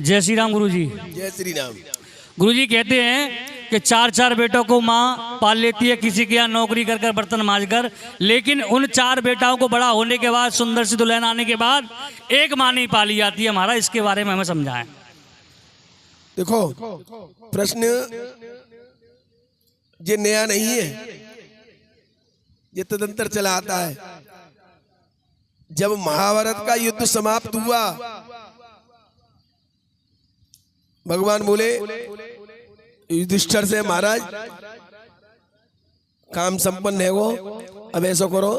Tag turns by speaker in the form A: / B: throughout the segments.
A: जय श्री राम गुरुजी।
B: जय श्री राम।
A: गुरुजी कहते हैं कि चार चार बेटों को माँ पाल लेती है, किसी के यहाँ नौकरी कर कर बर्तन मांज कर, लेकिन उन चार बेटाओं को बड़ा होने के बाद, सुंदर सी दुल्हन आने के बाद एक माँ नहीं पाली जाती है। हमारा इसके बारे में हमें समझाएं।
B: देखो, प्रश्न ये नया नहीं है, ये तदंतर चला आता है। जब महाभारत का युद्ध समाप्त हुआ, भगवान बोले युधिष्ठिर से, महाराज काम संपन्न है वो, अब ऐसा करो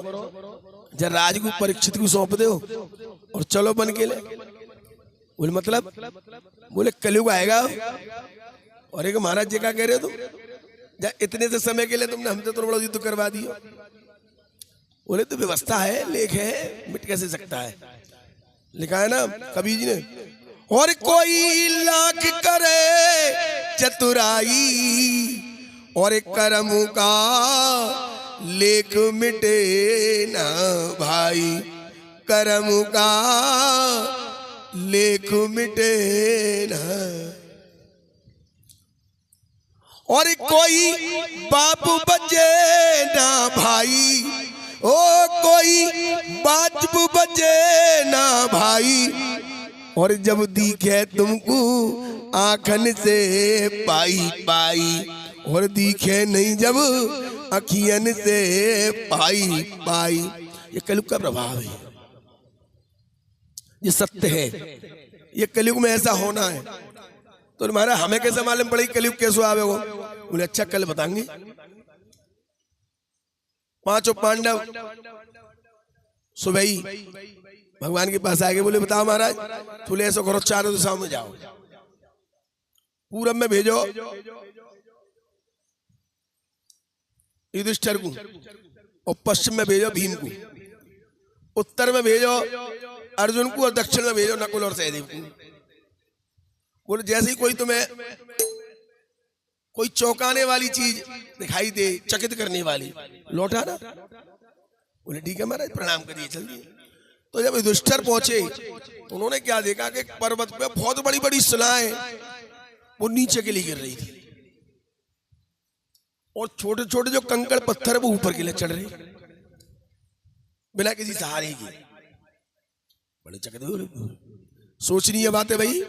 B: जब राज को परीक्षित को सौंप दो और चलो बन के ले। बोले मतलब? बोले कलयुग आएगा। और एक महाराज जी का कह रहे हो तुम, इतने से समय के लिए तुमने हमसे तो बड़ा युद्ध करवा दिया। बोले तो व्यवस्था है, लेख है, मिट कैसे सकता है। लिखा है ना कबीर जी ने, और कोई लाख करे चतुराई और कर्म का लेख मिटे ना भाई, कर्म का लेख मिटे ना। और कोई बाप बचे ना भाई, ओ कोई बाप बचे ना भाई, और जब दिखे तुमको आंखन से पाई पाई, और दिखे नहीं जब अखियन से पाई पाई। ये कलयुग का प्रभाव है, ये सत्य है, ये कलयुग में ऐसा होना है। तो तुम्हारा हमें कैसे मालूम पड़ेगी कलयुग कैसे आवे वो? बोले अच्छा कल बताएंगे। पांचों पांडव सुबह ही भगवान के पास आगे, बोले बताओ महाराज, बोले ऐसा करो चारों दिशाओं में जाओ, पूरब में भेजो युधिष्ठिर को, और पश्चिम में भेजो भीम को, उत्तर में भेजो अर्जुन को, और दक्षिण में भेजो नकुल और सहदेव को। बोले जैसे ही कोई तुम्हें कोई चौंकाने वाली चीज दिखाई दे, चकित करने वाली, लौटा ना। बोले ठीक है महाराज, प्रणाम करिए, चल दिए। तो जब युधिष्ठिर पहुंचे तो उन्होंने क्या देखा कि पर्वत पे बहुत बड़ी बड़ी शिलाएं वो नीचे के लिए गिर रही थी, और छोटे छोटे जो कंकड़ पत्थर वो ऊपर के लिए चढ़ रहे बिना किसी सहारे के। बड़े चकित सोचनीय बात है भाई।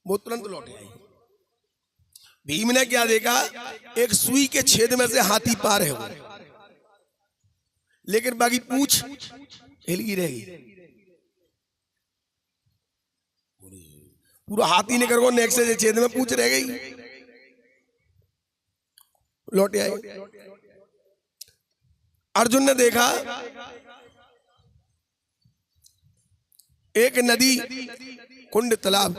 B: वो तुरंत लौटे आई। भीम ने क्या देखा, एक सुई के छेद में से हाथी पार है वो, लेकिन बाकी पूंछ हिलगी रहेगी। पूरा हाथी ने करो नेक से छेद में पूंछ रह गई। लौटे आए। अर्जुन ने देखा एक नदी, कुंड, तालाब,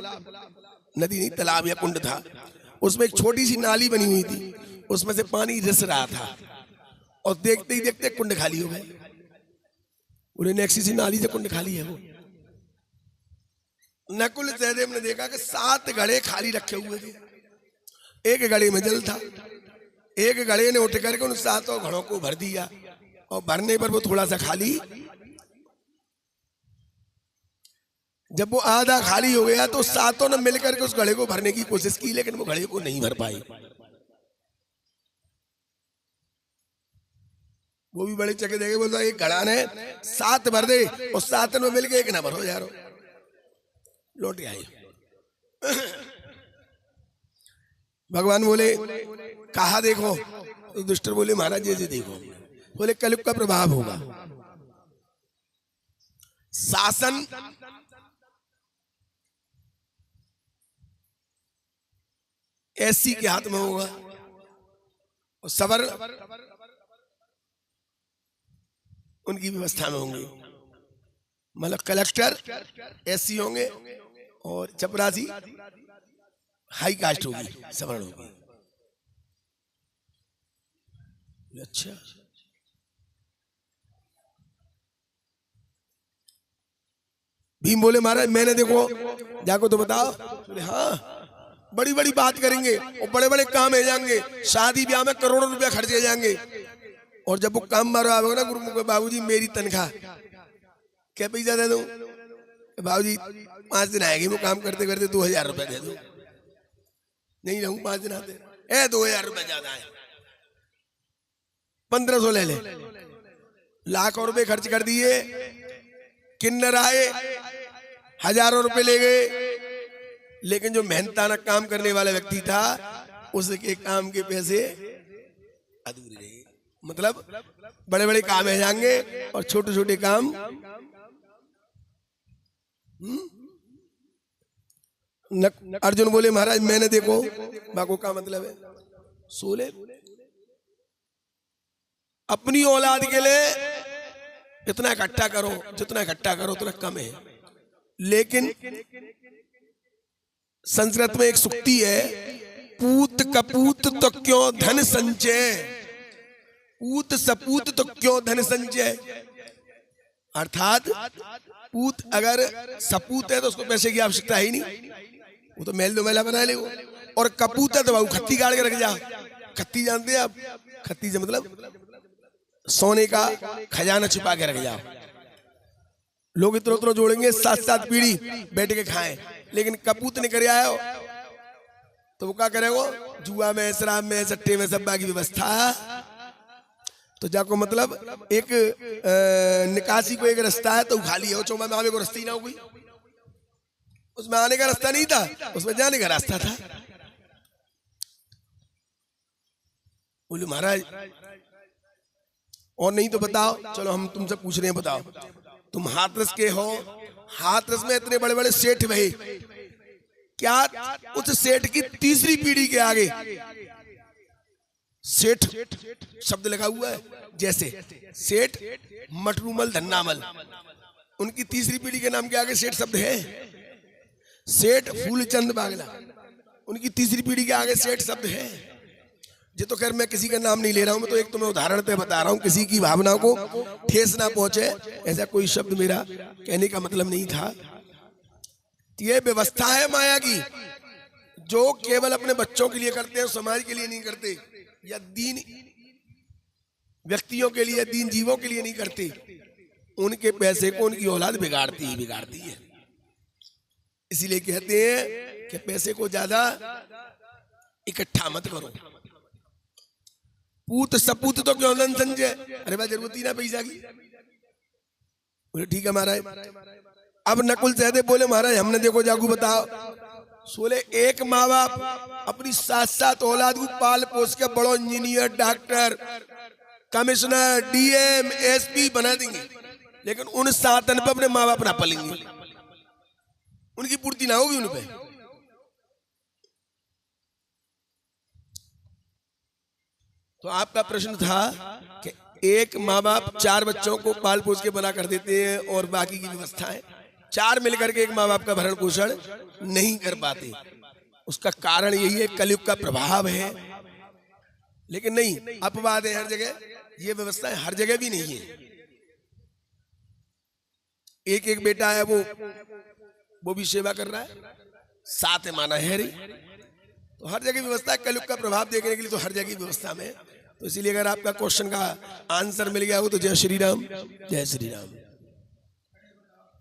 B: नदी नहीं तालाब या कुंड था, उसमें एक छोटी सी नाली बनी हुई थी, उसमें से पानी रिस रहा था, और देखते ही देखते कुंड खाली हो गए। उन्हें नेक्सी सी नाली से कुंड खाली है वो। नकुल सहदेव ने देखा कि 7 घड़े खाली रखे हुए थे, एक घड़े में जल था। एक घड़े ने उठ करके उन 7 घड़ों को भर दिया, और भरने पर वो थोड़ा सा खाली, जब वो आधा खाली हो गया तो 7 ने मिलकर के उस घड़े को भरने की कोशिश की, लेकिन वो घड़े को नहीं भर पाई। वो भी बड़े चके देखे, बोलता एक घड़ा ने 7 भर दे, और 7 में मिलके एक ना भरो यारो। लौटे आई। भगवान बोले कहा देखो, तो दुष्टर बोले महाराज जैसे देखो। बोले कलयुग का प्रभाव होगा, शासन ऐसी के हाथ में होगा, और सबर उनकी व्यवस्था में होंगे। मतलब कलेक्टर एससी होंगे, और चपरासी हाई कास्ट होगी, सवर्ण होगी। अच्छा, भीम बोले महाराज मैंने देखो जाको तो बताओ। बोले हाँ, बड़ी बड़ी बात करेंगे और बड़े बड़े काम हो जाएंगे, शादी ब्याह में करोड़ों रुपया खर्चे जाएंगे, और जब वो काम मारो आवेगा ना गुरु बाबूजी मेरी तनख्वाह क्या पैसा दे दूं, बाबूजी 5 दिन आएगी, वो काम करते करते 2000 रुपए दे दो, नहीं रहूं 5 दिन आते, 2000 रुपए ज्यादा है, 1500 ले ले। लाखों रुपए खर्च कर दिए, किन्नर आए, हजारों रुपए ले गए, लेकिन जो मेहनताना काम करने वाला व्यक्ति था उसके काम के पैसे अधूरे रहे। मतलब बड़े बड़े काम है जाएंगे और छोटे छोटे काम अर्जुन बोले महाराज मैंने देखो बाको का मतलब है सोले अपनी औलाद के लिए इतना इकट्ठा करो, जितना इकट्ठा करो उतना कम है। लेकिन संस्कृत में एक सूक्ति है, पूत कपूत तो क्यों धन संचय, पूत सपूत तो क्यों धन संचय। अर्थात पूत अगर सपूत है तो उसको पैसे की आवश्यकता ही नहीं, वो तो मेल दो मेला बना ले। और कपूत है तो वो खत्ती गाड़ के रख जा। खत्ती जानते हैं आप, खत्ती से मतलब सोने का खजाना छिपा के रख जाओ। लोग इतना उतना जोड़ेंगे 7-7 पीढ़ी बैठ के खाएं, लेकिन कपूत ने कर आयो तो वो क्या करेगा, जुआ में शराब में सट्टे में सब की व्यवस्था। तो जाको मतलब एक निकासी को एक रास्ता है तो खाली है, चौमा में आवे को रास्ता ही ना हो कोई, उसमें आने का रास्ता नहीं था, उसमें जाने का रास्ता था। बोले महाराज और नहीं तो बताओ, चलो हम तुमसे पूछ रहे हैं, बताओ तुम हाथरस के हो, हाथरस में इतने बड़े बड़े सेठ भई, क्या उस सेठ की तीसरी पीढ़ी के आगे सेठ शब्द लगा हुआ है, जैसे सेठ मटरूमल धन्नामल, उनकी तीसरी पीढ़ी के नाम के आगे सेठ शब्द है। सेठ फूलचंद बागला, उनकी तीसरी पीढ़ी के आगे सेठ शब्द है। ये तो खैर मैं किसी का नाम नहीं ले रहा हूं, मैं तो एक तुम्हें उदाहरण पे बता रहा हूं, किसी की भावना को ठेस ना पहुंचे ऐसा कोई शब्द मेरा कहने का मतलब नहीं था। ये व्यवस्था है माया की, जो केवल अपने बच्चों के लिए करते हैं, समाज के लिए नहीं करते, या दीन व्यक्तियों के लिए, दीन जीवों के लिए नहीं करते, उनके पैसे को उनकी औलाद बिगाड़ती है। इसीलिए कहते हैं कि पैसे को ज्यादा इकट्ठा मत करो। पूत सपूत तो क्यों धन संचय, अरे भाई जरूरत ही ना पैसा की। बोले ठीक है महाराज। अब नकुल सहदेव बोले महाराज हमने देखो जागू बताओ, सोले एक माँ बाप अपनी 7-7 औलाद को पाल पोस के बड़ो engineer, doctor, commissioner, DM, SP बना देंगे, लेकिन उन 7 पे अपने माँ बाप ना पलेंगे, उनकी पूर्ति ना होगी उन पे। तो आपका प्रश्न था कि एक माँ बाप 4 बच्चों को पाल पोस के बना कर देते हैं और बाकी की व्यवस्थाएं 4 मिलकर के एक माँ बाप का भरण पोषण नहीं कर पाते। उसका कारण यही है, कलयुग का प्रभाव है। लेकिन नहीं, अपवाद है हर जगह, ये व्यवस्थाएं हर जगह भी नहीं है। एक बेटा है वो भी सेवा कर रहा है, 7 माना है रे। तो हर जगह व्यवस्था, कलयुग का प्रभाव देखने के लिए तो हर जगह व्यवस्था में। तो इसीलिए अगर आपका क्वेश्चन का आंसर मिल गया हो तो जय श्री राम, जय श्री राम।